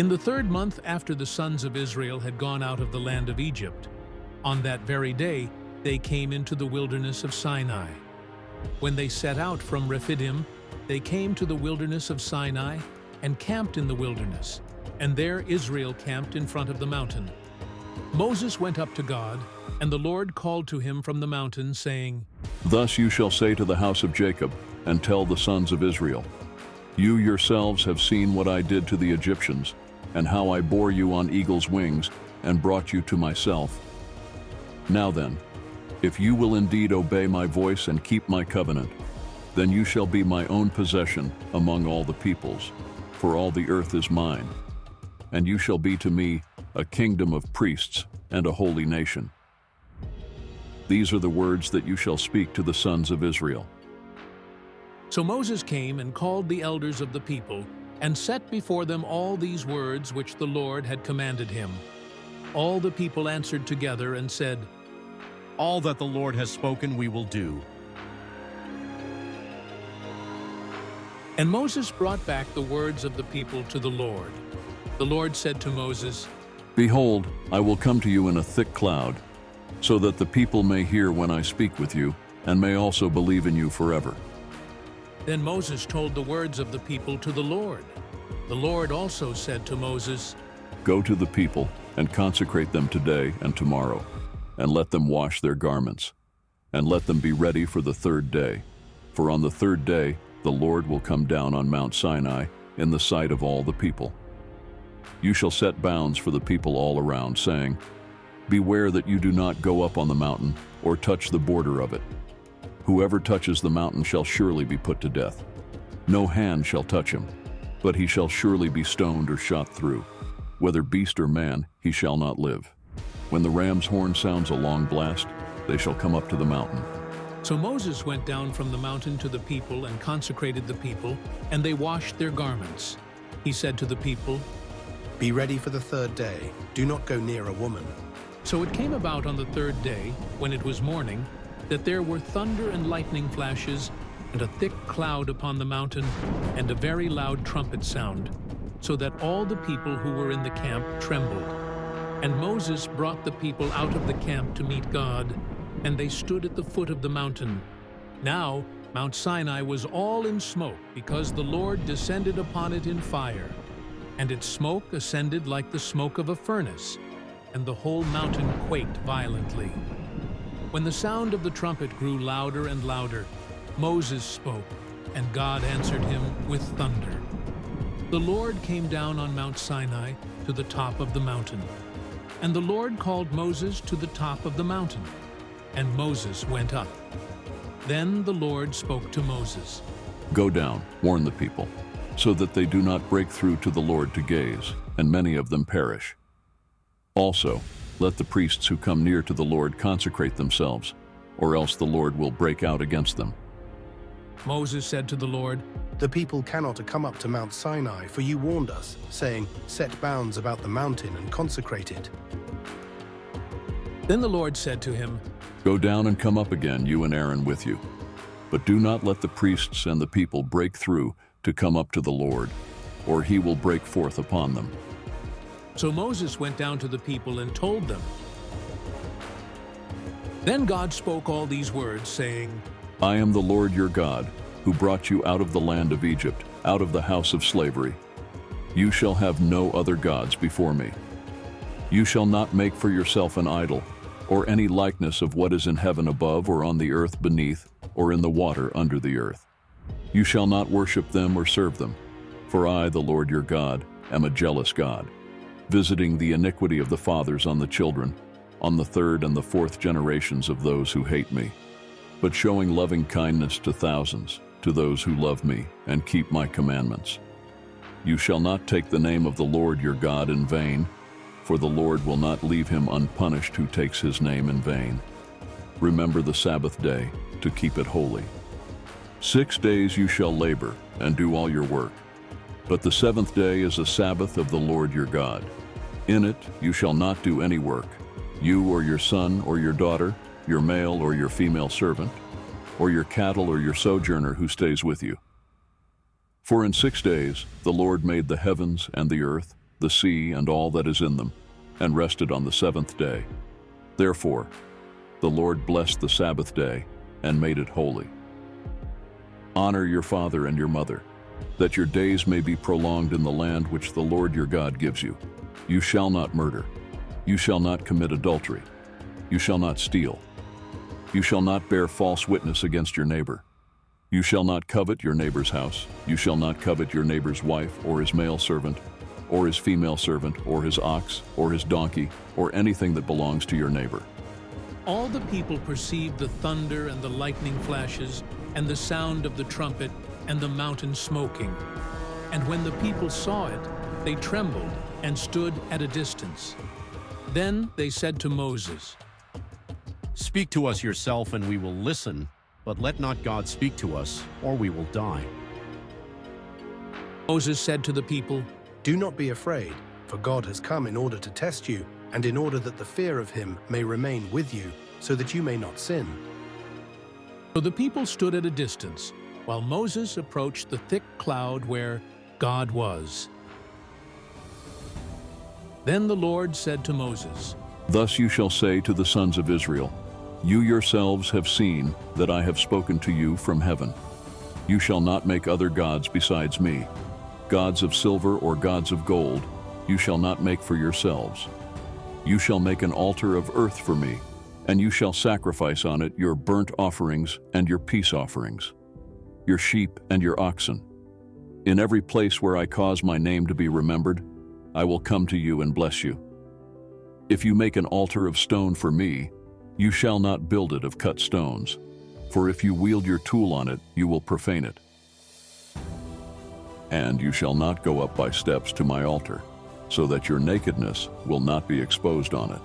In the 3rd month after the sons of Israel had gone out of the land of Egypt, on that very day they came into the wilderness of Sinai. When they set out from Rephidim, they came to the wilderness of Sinai and camped in the wilderness, and there Israel camped in front of the mountain. Moses went up to God, and the Lord called to him from the mountain, saying, Thus you shall say to the house of Jacob, and tell the sons of Israel, You yourselves have seen what I did to the Egyptians, and how I bore you on eagle's wings, and brought you to myself. Now then, if you will indeed obey my voice and keep my covenant, then you shall be my own possession among all the peoples, for all the earth is mine. And you shall be to me a kingdom of priests and a holy nation. These are the words that you shall speak to the sons of Israel. So Moses came and called the elders of the people, and set before them all these words which the Lord had commanded him. All the people answered together and said, All that the Lord has spoken we will do. And Moses brought back the words of the people to the Lord. The Lord said to Moses, Behold, I will come to you in a thick cloud, so that the people may hear when I speak with you, and may also believe in you forever. Then Moses told the words of the people to the Lord. The Lord also said to Moses, Go to the people and consecrate them today and tomorrow, and let them wash their garments, and let them be ready for the 3rd day. For on the 3rd day the Lord will come down on Mount Sinai in the sight of all the people. You shall set bounds for the people all around, saying, Beware that you do not go up on the mountain or touch the border of it. Whoever touches the mountain shall surely be put to death. No hand shall touch him, but he shall surely be stoned or shot through. Whether beast or man, he shall not live. When the ram's horn sounds a long blast, they shall come up to the mountain. So Moses went down from the mountain to the people and consecrated the people, and they washed their garments. He said to the people, Be ready for the 3rd day. Do not go near a woman. So it came about on the 3rd day, when it was morning, that there were thunder and lightning flashes, and a thick cloud upon the mountain, and a very loud trumpet sound, so that all the people who were in the camp trembled. And Moses brought the people out of the camp to meet God, and they stood at the foot of the mountain. Now Mount Sinai was all in smoke, because the Lord descended upon it in fire, and its smoke ascended like the smoke of a furnace, and the whole mountain quaked violently. When the sound of the trumpet grew louder and louder, Moses spoke, and God answered him with thunder. The Lord came down on Mount Sinai to the top of the mountain. And the Lord called Moses to the top of the mountain, and Moses went up. Then the Lord spoke to Moses. Go down, warn the people, so that they do not break through to the Lord to gaze, and many of them perish. Also, let the priests who come near to the Lord consecrate themselves, or else the Lord will break out against them. Moses said to the Lord, The people cannot come up to Mount Sinai, for you warned us, saying, Set bounds about the mountain and consecrate it. Then the Lord said to him, Go down and come up again, you and Aaron with you. But do not let the priests and the people break through to come up to the Lord, or he will break forth upon them. So Moses went down to the people and told them. Then God spoke all these words, saying, I am the Lord your God, who brought you out of the land of Egypt, out of the house of slavery. You shall have no other gods before me. You shall not make for yourself an idol, or any likeness of what is in heaven above, or on the earth beneath, or in the water under the earth. You shall not worship them or serve them, for I, the Lord your God, am a jealous God, visiting the iniquity of the fathers on the children, on the 3rd and the 4th generations of those who hate me, but showing loving kindness to thousands, to those who love me and keep my commandments. You shall not take the name of the Lord your God in vain, for the Lord will not leave him unpunished who takes his name in vain. Remember the Sabbath day, to keep it holy. 6 days you shall labor and do all your work, but the 7th day is a Sabbath of the Lord your God. In it you shall not do any work, you or your son or your daughter, your male or your female servant, or your cattle or your sojourner who stays with you. For in 6 days the Lord made the heavens and the earth, the sea and all that is in them, and rested on the seventh day. Therefore, the Lord blessed the Sabbath day and made it holy. Honor your father and your mother, that your days may be prolonged in the land which the Lord your God gives you. You shall not murder. You shall not commit adultery. You shall not steal. You shall not bear false witness against your neighbor. You shall not covet your neighbor's house. You shall not covet your neighbor's wife, or his male servant, or his female servant, or his ox, or his donkey, or anything that belongs to your neighbor. All the people perceived the thunder and the lightning flashes, and the sound of the trumpet, and the mountain smoking. And when the people saw it, they trembled and stood at a distance. Then they said to Moses, Speak to us yourself, and we will listen, but let not God speak to us, or we will die. Moses said to the people, Do not be afraid, for God has come in order to test you, and in order that the fear of him may remain with you, so that you may not sin. So the people stood at a distance, while Moses approached the thick cloud where God was. Then the Lord said to Moses, Thus you shall say to the sons of Israel, You yourselves have seen that I have spoken to you from heaven. You shall not make other gods besides me. Gods of silver or gods of gold, you shall not make for yourselves. You shall make an altar of earth for me, and you shall sacrifice on it your burnt offerings and your peace offerings, your sheep and your oxen. In every place where I cause my name to be remembered, I will come to you and bless you. If you make an altar of stone for me, you shall not build it of cut stones, for if you wield your tool on it, you will profane it. And you shall not go up by steps to my altar, so that your nakedness will not be exposed on it.